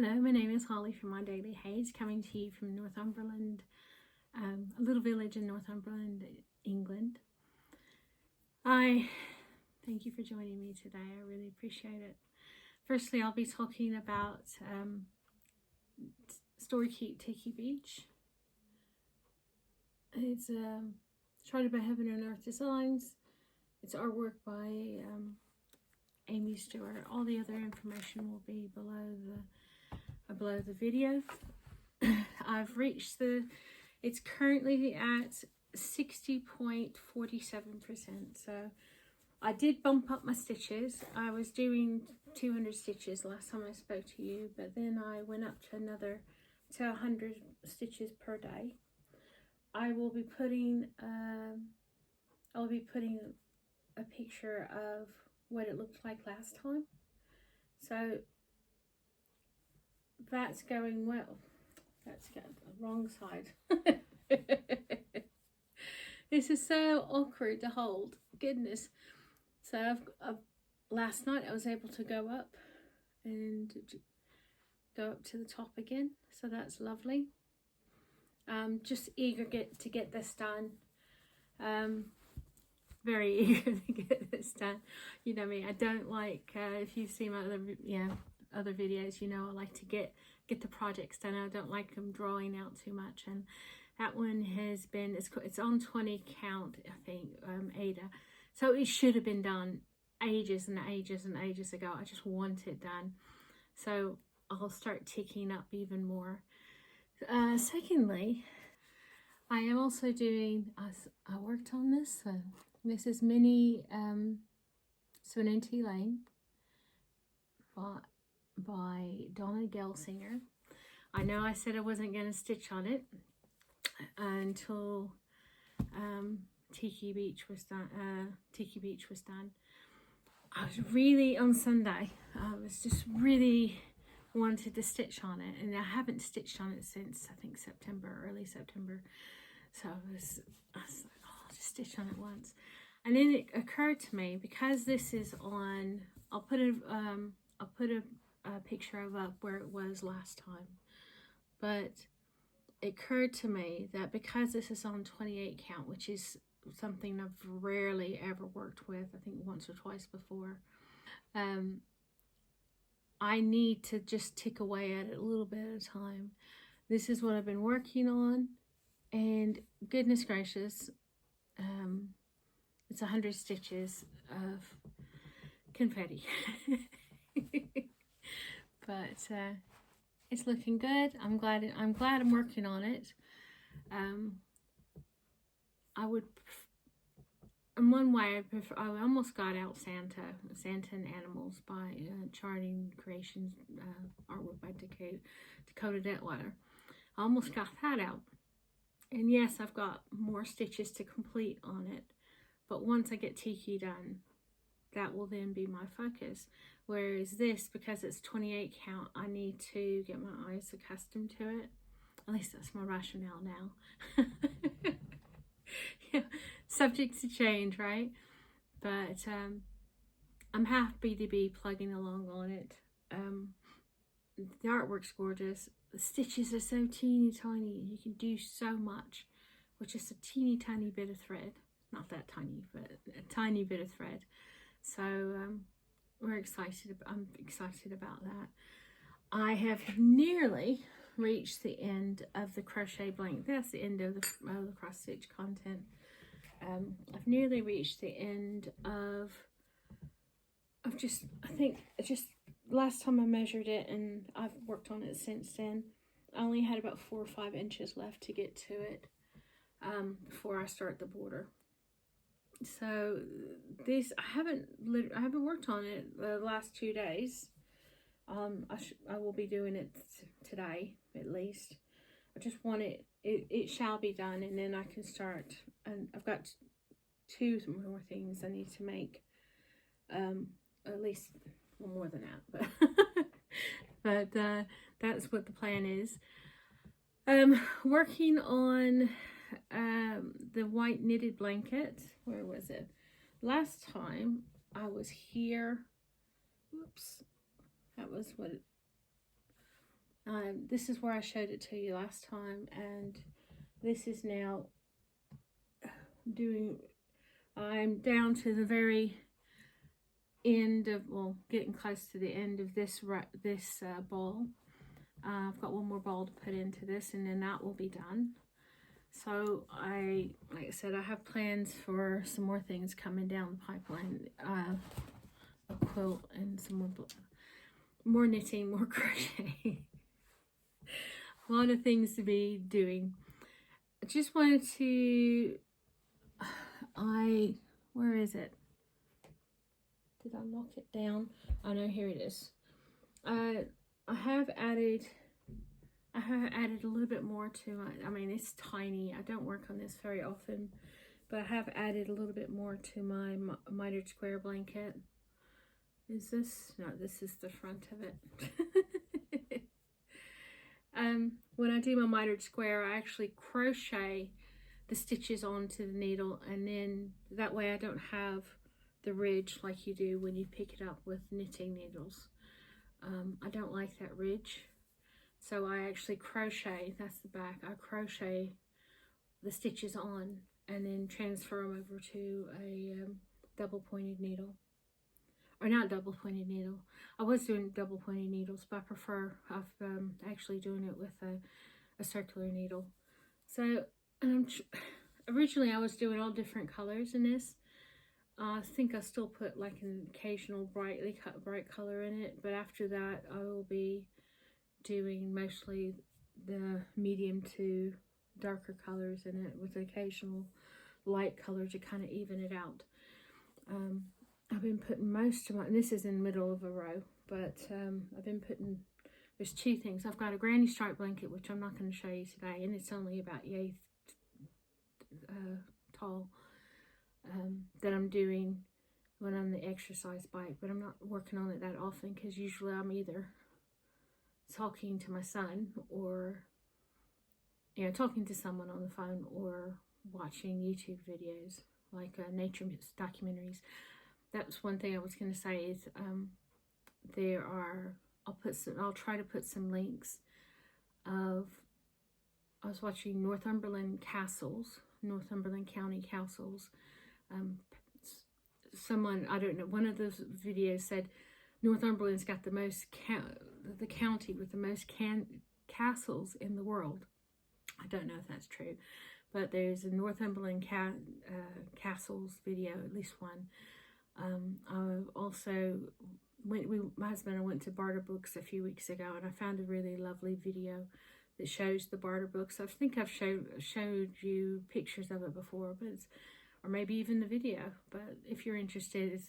Hello, my name is Holly from My Daily HAED, coming to you from Northumberland, a little village in Northumberland, England. I thank you for joining me today. I really appreciate it. Firstly, I'll be talking about Storykeep Tiki Beach. It's charted by Heaven and Earth Designs. It's artwork by Amy Stewart. All the other information will be below the video. I've reached it's currently at 60.47%. So I did bump up my stitches. I was doing 200 stitches last time I spoke to you, but then I went up to 100 stitches per day. I will be putting a picture of what it looked like last time. So that's going well. That's got the wrong side. This is so awkward to hold. Goodness. So last night I was able to go up and go up to the top again. So that's lovely. Just eager to get this done. Very eager to get this done. You know me, I don't like, if you've seen my other videos, you know I like to get the projects done. I don't like them drawing out too much, and that one has been, it's on 20 count, I think, Aida. So it should have been done ages and ages and ages ago. I just want it done. So I'll start ticking up even more. Secondly, I am also doing, I worked on this, so this is mini Serenity Lane by Dona Gelsinger. I know I said I wasn't going to stitch on it until Tiki Beach was done. I was really, on Sunday, I was just really wanted to stitch on it, and I haven't stitched on it since, I think, early September. So I was like, oh, I'll just stitch on it once. And then it occurred to me, because this is on, I'll put a picture of up where it was last time, but it occurred to me that because this is on 28 count, which is something I've rarely ever worked with, I think once or twice before, I need to just tick away at it a little bit at a time. This is what I've been working on, and goodness gracious, it's 100 stitches of confetti. But it's looking good. I'm glad I'm working on it. I would, in one way, I almost got out Santa and Animals by Charting Creations, artwork by Dakota Detweiler. I almost got that out. And yes, I've got more stitches to complete on it. But once I get Tiki done, that will then be my focus. Whereas this, because it's 28 count, I need to get my eyes accustomed to it. At least that's my rationale now. Yeah, subject to change, right? But I'm happy to be plugging along on it. The artwork's gorgeous. The stitches are so teeny tiny. You can do so much with just a teeny tiny bit of thread. Not that tiny, but a tiny bit of thread. So I'm excited about that. I have nearly reached the end of the crochet blanket. That's the end of the cross stitch content. I've nearly reached the end of just, I think, just last time I measured it, and I've worked on it since then, I only had about 4 or 5 inches left to get to it before I start the border. So this, I haven't worked on it the last 2 days. I will be doing it today at least. I just want it shall be done, and then I can start. And I've got 2 more things I need to make, at least more than that, but that's what the plan is. Working on the white knitted blanket. Where was it? Last time I was here, whoops, that was what This is where I showed it to you last time, and this is now doing, I'm down to the very end of, well, getting close to the end of this ball. I've got one more ball to put into this, and then that will be done. So like I said, I have plans for some more things coming down the pipeline. A quilt and some more knitting, more crochet. A lot of things to be doing. I just wanted to, where is it? Did I lock it down? Oh no, here it is. I have added a little bit more to my, I mean, it's tiny. I don't work on this very often, but I have added a little bit more to my mitered square blanket. Is this? No, this is the front of it. When I do my mitered square, I actually crochet the stitches onto the needle, and then that way I don't have the ridge like you do when you pick it up with knitting needles. I don't like that ridge, so I actually crochet, that's the back, I crochet the stitches on and then transfer them over to a double pointed needle. Or not double pointed needle. I was doing double pointed needles, but I prefer actually doing it with a circular needle. So originally I was doing all different colors in this. I think I still put like an occasional bright color in it, but after that I will be doing mostly the medium to darker colors in it with occasional light color to kind of even it out. I've been putting most of my, and this is in the middle of a row, but I've been putting, there's two things. I've got a granny stripe blanket, which I'm not going to show you today, and it's only about yay tall, that I'm doing when I'm on the exercise bike, but I'm not working on it that often because usually I'm either talking to my son or, you know, talking to someone on the phone or watching YouTube videos like nature documentaries. That's one thing I was going to say is there are, I'll try to put some links of, I was watching Northumberland County castles. Someone, I don't know, one of those videos said Northumberland's got the most, the county with the most castles in the world. I don't know if that's true, but there's a Northumberland castles video, at least one. I also my husband and I went to Barter Books a few weeks ago, and I found a really lovely video that shows the Barter Books. I think I've showed you pictures of it before, but or maybe even the video. But if you're interested,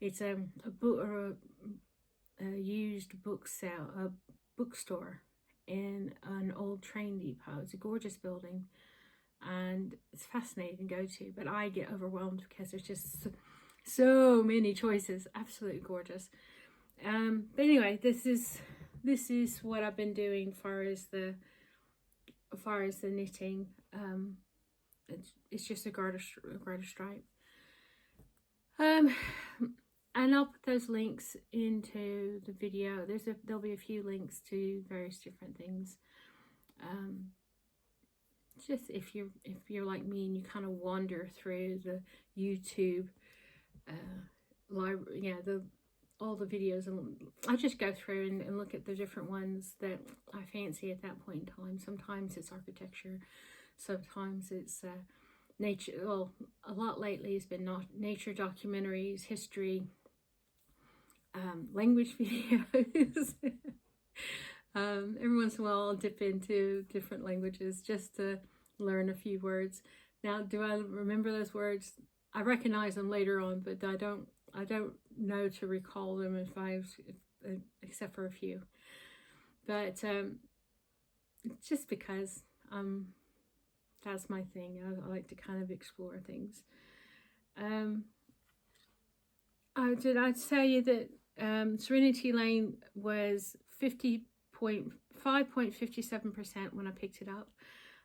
it's a book or a used bookstore in an old train depot. It's a gorgeous building, and it's fascinating to go to. But I get overwhelmed because there's just so many choices. Absolutely gorgeous. But anyway, this is what I've been doing as far as the knitting. It's just a garter stripe. And I'll put those links into the video. There'll be a few links to various different things. Just if you're like me and you kind of wander through the YouTube library, yeah, all the videos, and I just go through and look at the different ones that I fancy at that point in time. Sometimes it's architecture, sometimes it's nature. Well, a lot lately has been nature documentaries, history, language videos. Every once in a while I'll dip into different languages just to learn a few words. Now, do I remember those words? I recognize them later on, but I don't know to recall them except for a few. But just because that's my thing. I like to kind of explore things. Did I tell you that Serenity Lane was 5.57% when I picked it up,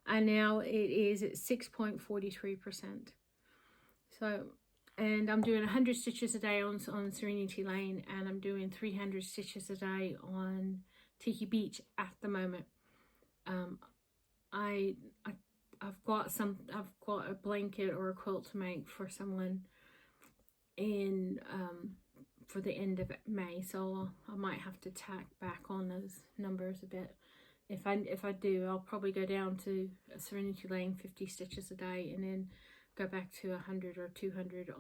and now it is at 6.43%. So, and I'm doing 100 stitches a day on Serenity Lane, and I'm doing 300 stitches a day on Tiki Beach at the moment. I've got a blanket or a quilt to make for someone in for the end of May, so I might have to tack back on those numbers a bit. If I do, I'll probably go down to Serenity Lane 50 stitches a day, and then go back to 100 or 200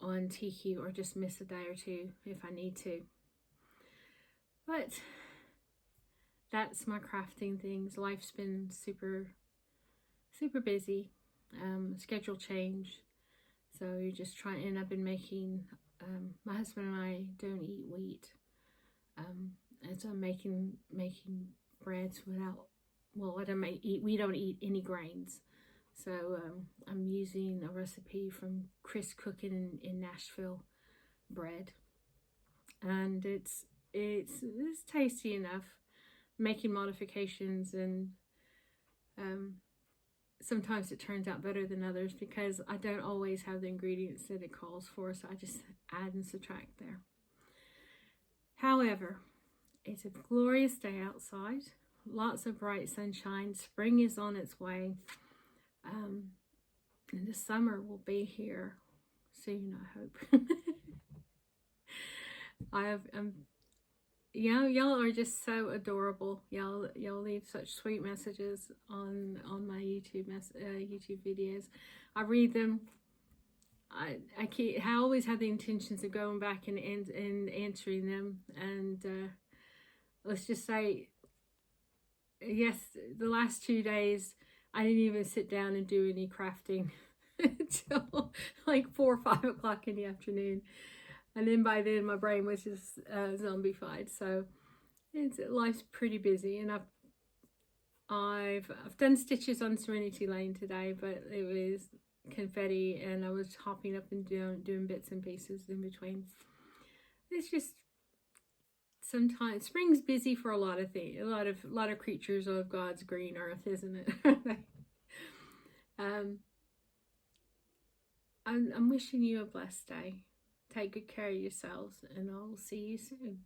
on Tiki, or just miss a day or two if I need to. But that's my crafting things. Life's been super busy. Schedule change, so you're just trying. And I've been making. My husband and I don't eat wheat, and so I'm making breads without. Well, we don't eat any grains, so I'm using a recipe from Chris Cooking in Nashville bread, and it's tasty enough. Making modifications, and sometimes it turns out better than others because I don't always have the ingredients that it calls for, so I just add and subtract there. However, it's a glorious day outside, lots of bright sunshine. Spring is on its way, and the summer will be here soon, I hope. Y'all are just so adorable. Y'all leave such sweet messages on my YouTube videos. I read them. I always have the intentions of going back and answering them. And let's just say, yes, the last 2 days I didn't even sit down and do any crafting until like 4 or 5 o'clock in the afternoon. And then by then my brain was just zombified. So life's pretty busy, and I've done stitches on Serenity Lane today, but it was confetti, and I was hopping up and doing bits and pieces in between. It's just sometimes spring's busy for a lot of things, a lot of creatures of God's green earth, isn't it? I'm wishing you a blessed day. Take good care of yourselves, and I'll see you soon.